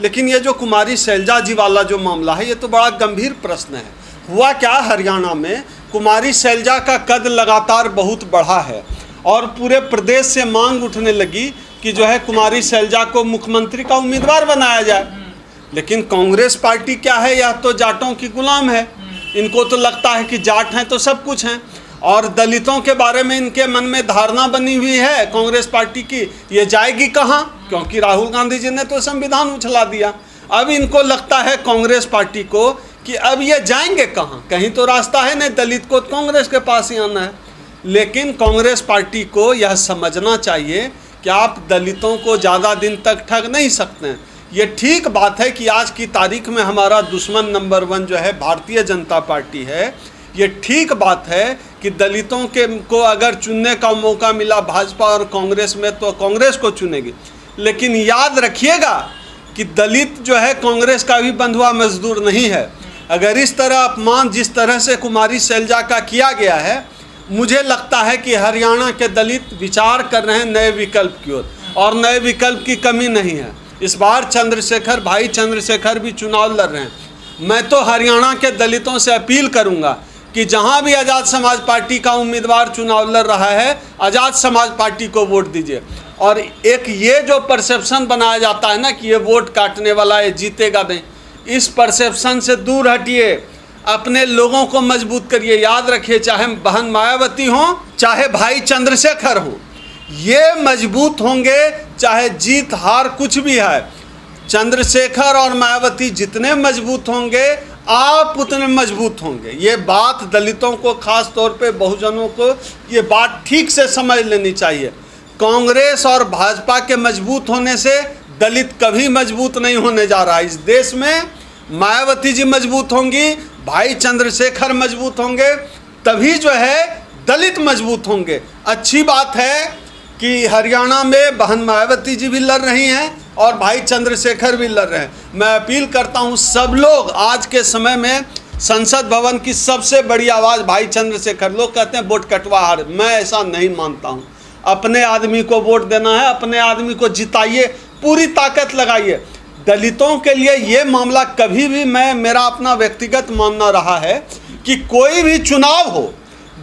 लेकिन ये जो कुमारी शैलजा जी वाला जो मामला है, ये तो बड़ा गंभीर प्रश्न है। हुआ क्या, हरियाणा में कुमारी शैलजा का कद लगातार बहुत बढ़ा है और पूरे प्रदेश से मांग उठने लगी कि जो है कुमारी शैलजा को मुख्यमंत्री का उम्मीदवार बनाया जाए। लेकिन कांग्रेस पार्टी क्या है, यह तो जाटों की गुलाम है। इनको तो लगता है कि जाट हैं तो सब कुछ हैं, और दलितों के बारे में इनके मन में धारणा बनी हुई है कांग्रेस पार्टी की, ये जाएगी कहाँ, क्योंकि राहुल गांधी जी ने तो संविधान उछला दिया। अब इनको लगता है कांग्रेस पार्टी को कि अब ये जाएंगे कहाँ, कहीं तो रास्ता है नहीं, दलित को कांग्रेस के पास ही आना है। लेकिन कांग्रेस पार्टी को यह समझना चाहिए कि आप दलितों को ज़्यादा दिन तक ठग नहीं सकते हैं। ये ठीक बात है कि आज की तारीख में हमारा दुश्मन नंबर 1 जो है भारतीय जनता पार्टी है। ये ठीक बात है कि दलितों को अगर चुनने का मौका मिला भाजपा और कांग्रेस में तो कांग्रेस को चुनेगी। लेकिन याद रखिएगा कि दलित जो है कांग्रेस का भी बंधुआ मजदूर नहीं है। अगर इस तरह अपमान जिस तरह से कुमारी शैलजा का किया गया है, मुझे लगता है कि हरियाणा के दलित विचार कर रहे हैं नए विकल्प की ओर, और नए विकल्प की कमी नहीं है। इस बार भाई चंद्रशेखर भी चुनाव लड़ रहे हैं। मैं तो हरियाणा के दलितों से अपील करूंगा कि जहां भी आज़ाद समाज पार्टी का उम्मीदवार चुनाव लड़ रहा है, आज़ाद समाज पार्टी को वोट दीजिए। और एक ये जो परसेप्शन बनाया जाता है ना कि ये वोट काटने वाला है, जीतेगा नहीं, इस परसेप्शन से दूर हटिए, अपने लोगों को मजबूत करिए। याद रखिए, चाहे बहन मायावती हो, चाहे भाई चंद्रशेखर हो, ये मजबूत होंगे चाहे जीत हार कुछ भी है। चंद्रशेखर और मायावती जितने मजबूत होंगे, आप उतने मजबूत होंगे। ये बात दलितों को, खास तौर पे बहुजनों को ये बात ठीक से समझ लेनी चाहिए। कांग्रेस और भाजपा के मजबूत होने से दलित कभी मजबूत नहीं होने जा रहा है। इस देश में मायावती जी मजबूत होंगी, भाई चंद्रशेखर मजबूत होंगे, तभी जो है दलित मजबूत होंगे। अच्छी बात है कि हरियाणा में बहन मायावती जी भी लड़ रही हैं और भाई चंद्रशेखर भी लड़ रहे हैं। मैं अपील करता हूं सब लोग, आज के समय में संसद भवन की सबसे बड़ी आवाज़ भाई चंद्रशेखर। लोग कहते हैं वोट कटवा हार, मैं ऐसा नहीं मानता हूं। अपने आदमी को वोट देना है, अपने आदमी को जिताइए, पूरी ताकत लगाइए। दलितों के लिए ये मामला कभी भी, मेरा अपना व्यक्तिगत मानना रहा है कि कोई भी चुनाव हो,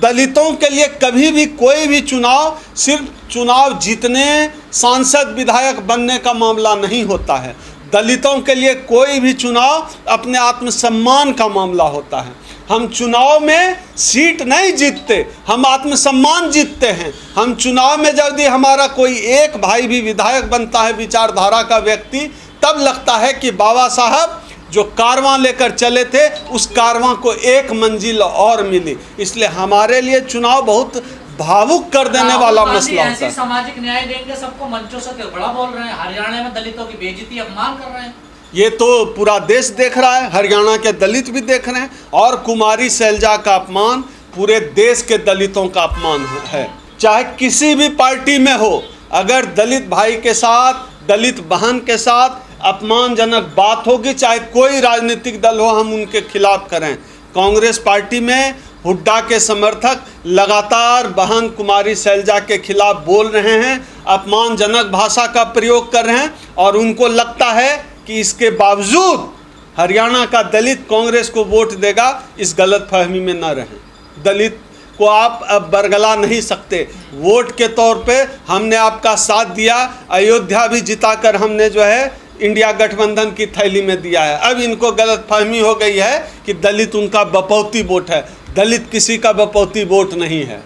दलितों के लिए कभी भी कोई भी चुनाव सिर्फ चुनाव जीतने, सांसद विधायक बनने का मामला नहीं होता है। दलितों के लिए कोई भी चुनाव अपने आत्मसम्मान का मामला होता है। हम चुनाव में सीट नहीं जीतते, हम आत्मसम्मान जीतते हैं। हम चुनाव में यदि हमारा कोई एक भाई भी विधायक बनता है, विचारधारा का व्यक्ति, तब लगता है कि बाबा साहब जो कारवां लेकर चले थे, उस कारवां को एक मंजिल और मिली। इसलिए हमारे लिए चुनाव बहुत भावुक कर देने वाला मसला होता है। सामाजिक न्याय देंगे सबको, मंचों से बड़ा बोल रहे हैं, हरियाणा में दलितों की बेइज्जती, अपमान कर रहे हैं। ये तो पूरा देश देख रहा है, हरियाणा के दलित भी देख रहे हैं, और कुमारी शैलजा का अपमान पूरे देश के दलितों का अपमान है। चाहे किसी भी पार्टी में हो, अगर दलित भाई के साथ, दलित बहन के साथ अपमानजनक बात होगी, चाहे कोई राजनीतिक दल हो, हम उनके खिलाफ करें। कांग्रेस पार्टी में हुड्डा के समर्थक लगातार बहन कुमारी शैलजा के खिलाफ बोल रहे हैं, अपमानजनक भाषा का प्रयोग कर रहे हैं, और उनको लगता है कि इसके बावजूद हरियाणा का दलित कांग्रेस को वोट देगा। इस गलतफहमी में न रहें। दलित को आप अब बरगला नहीं सकते। वोट के तौर पे हमने आपका साथ दिया, अयोध्या भी जिताकर हमने जो है इंडिया गठबंधन की थैली में दिया है। अब इनको गलतफहमी हो गई है कि दलित उनका बपौती वोट है। दलित किसी का बपौती वोट नहीं है।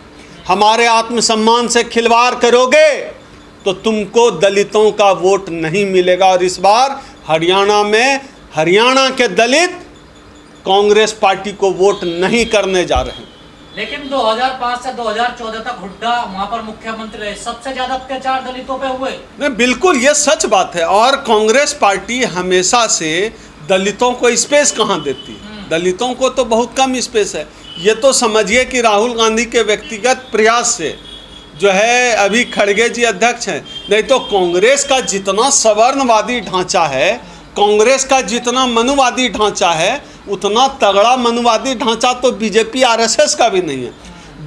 हमारे आत्मसम्मान से खिलवाड़ करोगे तो तुमको दलितों का वोट नहीं मिलेगा। और इस बार हरियाणा में हरियाणा के दलित कांग्रेस पार्टी को वोट नहीं करने जा रहे हैं। लेकिन 2005 से 2014 तक हुड्डा वहां पर मुख्यमंत्री रहे, सबसे ज्यादा अत्याचार दलितों पे हुए। नहीं, बिल्कुल ये सच बात है। और कांग्रेस पार्टी हमेशा से दलितों को स्पेस कहाँ देती है? दलितों को तो बहुत कम स्पेस है। ये तो समझिए कि राहुल गांधी के व्यक्तिगत प्रयास से जो है, अभी खड़गे जी अध्यक्ष हैं, नहीं तो कांग्रेस का जितना सवर्णवादी ढांचा है, कांग्रेस का जितना मनुवादी ढांचा है, उतना तगड़ा मनुवादी ढांचा तो बीजेपी आरएसएस का भी नहीं है।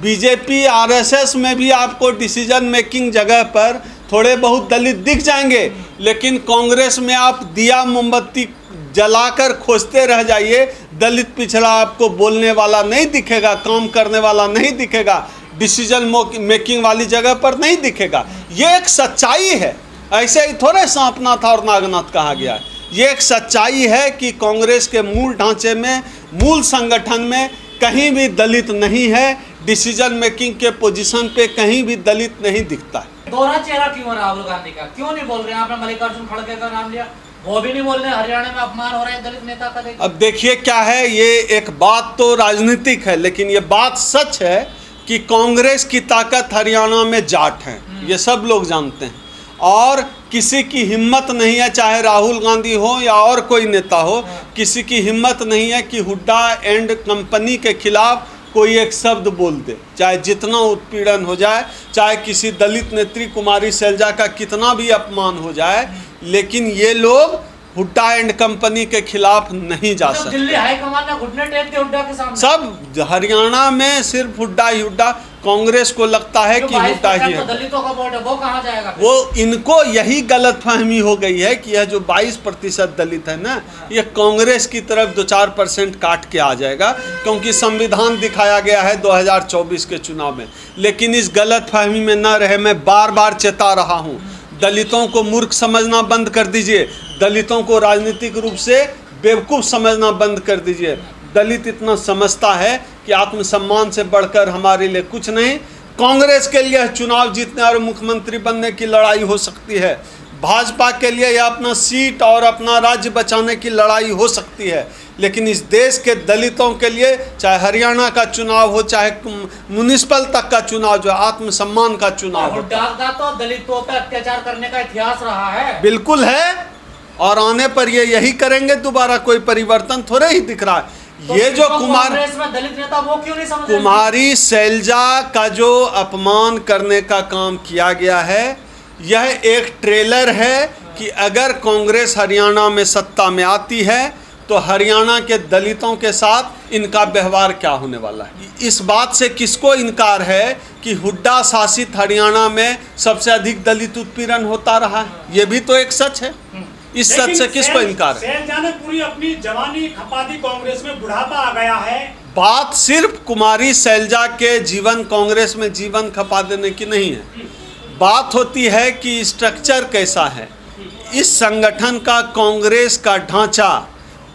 बीजेपी आरएसएस में भी आपको डिसीजन मेकिंग जगह पर थोड़े बहुत दलित दिख जाएंगे, लेकिन कांग्रेस में आप दिया मोमबत्ती जलाकर खोजते रह जाइए, दलित पिछड़ा आपको बोलने वाला नहीं दिखेगा, काम करने वाला नहीं दिखेगा, डिसीजन मेकिंग वाली जगह पर नहीं दिखेगा। ये एक सच्चाई है, ऐसे ही थोड़े सांपनाथ और नागनाथ कहा गया है। ये एक सच्चाई है कि कांग्रेस के मूल ढांचे में, मूल संगठन में कहीं भी दलित नहीं है, डिसीजन मेकिंग के पोजीशन पे कहीं भी दलित नहीं दिखता है। दोहरा चेहरा क्यों है राहुल गांधी का? क्यों नहीं बोल रहे? आपने मल्लिकार्जुन खड़गे का नाम लिया, वो भी नहीं बोल रहे। हरियाणा में अपमान हो रहा है दलित नेता का। अब देखिए क्या है, ये एक बात तो राजनीतिक है, लेकिन ये बात सच है कि कांग्रेस की ताकत हरियाणा में जाट है, ये सब लोग जानते हैं। और किसी की हिम्मत नहीं है, चाहे राहुल गांधी हो या और कोई नेता हो, किसी की हिम्मत नहीं है कि हुड्डा एंड कंपनी के खिलाफ कोई एक शब्द बोल दे, चाहे जितना उत्पीड़न हो जाए, चाहे किसी दलित नेत्री कुमारी सैलजा का कितना भी अपमान हो जाए, लेकिन ये लोग हुड्डा एंड कंपनी के खिलाफ नहीं जा सकते। दिल्ली हाईकमान ने घुटने टेक दिए हुड्डा के सामने। सब हरियाणा में सिर्फ हुड्डा ही हुड्डा, कांग्रेस को लगता है कि हुड्डा ही है। दलितों का वोट है, वो कहाँ जाएगा? वो इनको यही गलतफहमी हो गई है कि यह जो 22% दलित है ना, ये कांग्रेस की तरफ 2-4% काट के आ जाएगा, क्योंकि संविधान दिखाया गया है 2024 के चुनाव में। लेकिन इस गलतफहमी में न रहे, मैं बार बार चेता रहा हूँ, दलितों को मूर्ख समझना बंद कर दीजिए, दलितों को राजनीतिक रूप से बेवकूफ़ समझना बंद कर दीजिए। दलित इतना समझता है कि आत्मसम्मान से बढ़कर हमारे लिए कुछ नहीं। कांग्रेस के लिए चुनाव जीतने और मुख्यमंत्री बनने की लड़ाई हो सकती है, भाजपा के लिए यह अपना सीट और अपना राज्य बचाने की लड़ाई हो सकती है, लेकिन इस देश के दलितों के लिए चाहे हरियाणा का चुनाव हो, चाहे म्युनिसिपल तक का चुनाव, जो आत्मसम्मान का चुनाव हो। तो दलितों पर अत्याचार करने का इतिहास रहा है, बिल्कुल है, और आने पर ये यही करेंगे दोबारा, कोई परिवर्तन थोड़े ही दिख रहा है। तो ये जो कांग्रेस में दलित नेता वो क्यों नहीं समझ रहे? कुमारी सैलजा का जो अपमान करने का काम किया गया है, यह एक ट्रेलर है कि अगर कांग्रेस हरियाणा में सत्ता में आती है तो हरियाणा के दलितों के साथ इनका व्यवहार क्या होने वाला है। इस बात से किसको इनकार है कि हुड्डा शासित हरियाणा में सबसे अधिक दलित उत्पीड़न होता रहा है? ये भी तो एक सच है। इस सच से किसको इनकार है? सैलजा ने पूरी अपनी जवानी खपा दी, कांग्रेस में बुढ़ापा आ गया है। बात सिर्फ कुमारी सैलजा के जीवन, कांग्रेस में जीवन खपा देने की नहीं है, बात होती है कि स्ट्रक्चर कैसा है इस संगठन का। कांग्रेस का ढांचा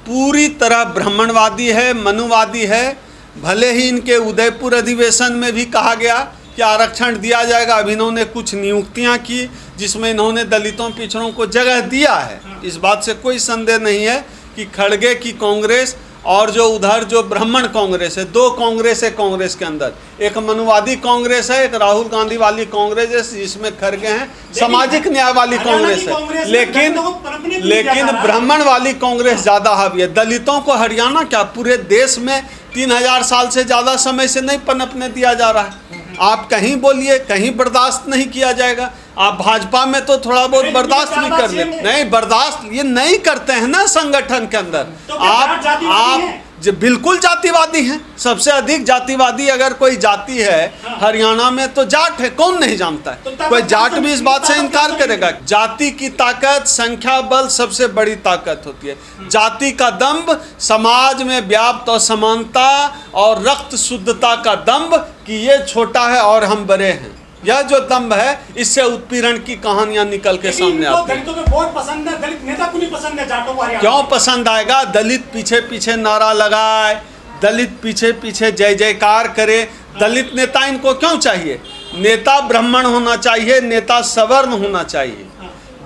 पूरी तरह ब्राह्मणवादी है, मनुवादी है। भले ही इनके उदयपुर अधिवेशन में भी कहा गया कि आरक्षण दिया जाएगा, अब इन्होंने कुछ नियुक्तियां की जिसमें इन्होंने दलितों पिछड़ों को जगह दिया है। इस बात से कोई संदेह नहीं है कि खड़गे की कांग्रेस और जो उधर जो ब्राह्मण कांग्रेस है, दो कांग्रेस है कांग्रेस के अंदर, एक मनुवादी कांग्रेस है, एक राहुल गांधी वाली कांग्रेस है जिसमें खड़गे हैं सामाजिक न्याय वाली कांग्रेस है, लेकिन ब्राह्मण वाली कांग्रेस ज़्यादा हावी है। दलितों को हरियाणा क्या पूरे देश में 3000 साल से ज़्यादा समय से नहीं पनपने दिया जा रहा है। आप कहीं बोलिए, कहीं बर्दाश्त नहीं किया जाएगा। आप भाजपा में तो थोड़ा बहुत बर्दाश्त भी कर ले, नहीं बर्दाश्त ये नहीं करते हैं ना संगठन के अंदर। तो आप जो बिल्कुल जातिवादी हैं, सबसे अधिक जातिवादी अगर कोई जाति है हरियाणा में तो जाट है। कौन नहीं जानता है? तो कोई जाट भी इस बात से इनकार करेगा। जाति की ताकत, संख्या बल सबसे बड़ी ताकत होती है। जाति का दंभ, समाज में व्याप्त असमानता और रक्त शुद्धता का दंभ कि ये छोटा है और हम बड़े हैं, यह जो दंभ है, इससे उत्पीड़न की कहानियां निकल के सामने आती हैं। दलितों को बहुत पसंद है, दलित नेता को नहीं पसंद है जाटों को। क्यों पसंद आएगा? दलित पीछे पीछे नारा लगाए, दलित पीछे पीछे जय जयकार करे। दलित नेता इनको क्यों चाहिए? नेता ब्राह्मण होना चाहिए, नेता सवर्ण होना चाहिए।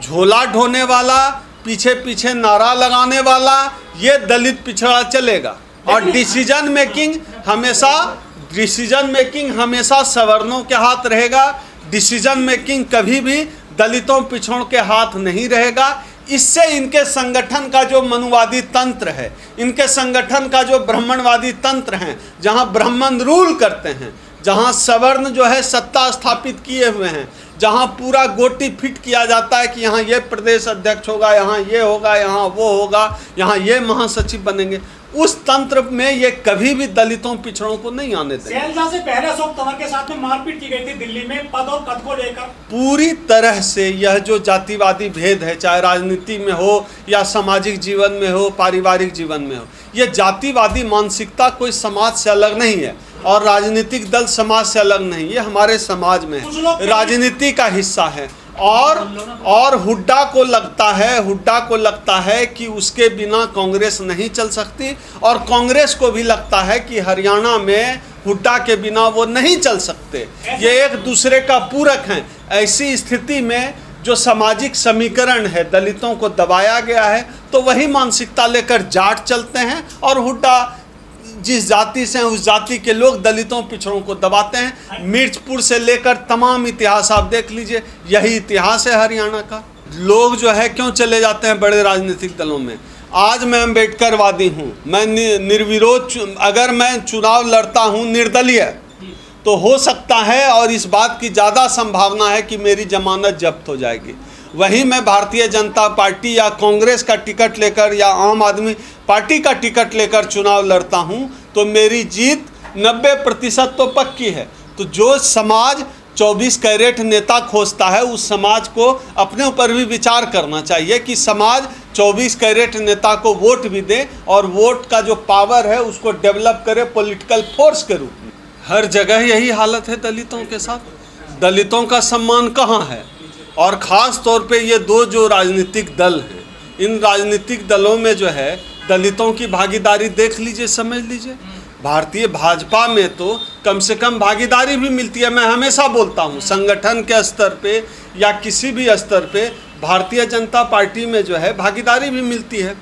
झोला ढोने वाला, पीछे पीछे नारा लगाने वाला, ये दलित पिछड़ा चलेगा। और डिसीजन मेकिंग हमेशा सवर्णों के हाथ रहेगा। डिसीजन मेकिंग कभी भी दलितों पिछड़ों के हाथ नहीं रहेगा। इससे इनके संगठन का जो मनुवादी तंत्र है, इनके संगठन का जो ब्राह्मणवादी तंत्र है, जहां ब्राह्मण रूल करते हैं, जहां सवर्ण जो है सत्ता स्थापित किए हुए हैं, जहां पूरा गोटी फिट किया जाता है कि यहाँ ये प्रदेश अध्यक्ष होगा, यहाँ ये होगा, यहाँ वो होगा, यहाँ ये महासचिव बनेंगे, उस तंत्र में ये कभी भी दलितों पिछड़ों को नहीं आने देंगे। सैलजा से पहले अशोक तंवर के साथ में मारपीट की गई थी दिल्ली में पद और कद को लेकर। पूरी तरह से यह जो जातिवादी भेद है, चाहे राजनीति में हो या सामाजिक जीवन में हो, पारिवारिक जीवन में हो, यह जातिवादी मानसिकता कोई समाज से अलग नहीं है और राजनीतिक दल समाज से अलग नहीं, ये हमारे समाज में है, राजनीति का हिस्सा है। और हुड्डा को लगता है कि उसके बिना कांग्रेस नहीं चल सकती, और कांग्रेस को भी लगता है कि हरियाणा में हुड्डा के बिना वो नहीं चल सकते। ये एक दूसरे का पूरक हैं। ऐसी स्थिति में जो सामाजिक समीकरण है, दलितों को दबाया गया है, तो वही मानसिकता लेकर जाट चलते हैं और हुड्डा जिस जाति से हैं उस जाति के लोग दलितों पिछड़ों को दबाते हैं। मिर्चपुर से लेकर तमाम इतिहास आप देख लीजिए, यही इतिहास है हरियाणा का। लोग जो है क्यों चले जाते हैं बड़े राजनीतिक दलों में? आज मैं अम्बेडकरवादी हूँ, मैं निर्विरोध, अगर मैं चुनाव लड़ता हूँ निर्दलीय, तो हो सकता है और इस बात की ज़्यादा संभावना है कि मेरी जमानत जब्त हो जाएगी। वहीं मैं भारतीय जनता पार्टी या कांग्रेस का टिकट लेकर या आम आदमी पार्टी का टिकट लेकर चुनाव लड़ता हूं, तो मेरी जीत 90% तो पक्की है। तो जो समाज 24 कैरेट नेता खोजता है, उस समाज को अपने ऊपर भी विचार करना चाहिए कि समाज 24 कैरेट नेता को वोट भी दे और वोट का जो पावर है उसको डेवलप करे पॉलिटिकल फोर्स के रूप में। हर जगह यही हालत है दलितों के साथ। दलितों का सम्मान कहाँ है? और ख़ास तौर पे ये दो जो राजनीतिक दल हैं, इन राजनीतिक दलों में जो है दलितों की भागीदारी देख लीजिए, समझ लीजिए। भारतीय भाजपा में तो कम से कम भागीदारी भी मिलती है। मैं हमेशा बोलता हूँ, संगठन के स्तर पे या किसी भी स्तर पे भारतीय जनता पार्टी में जो है भागीदारी भी मिलती है।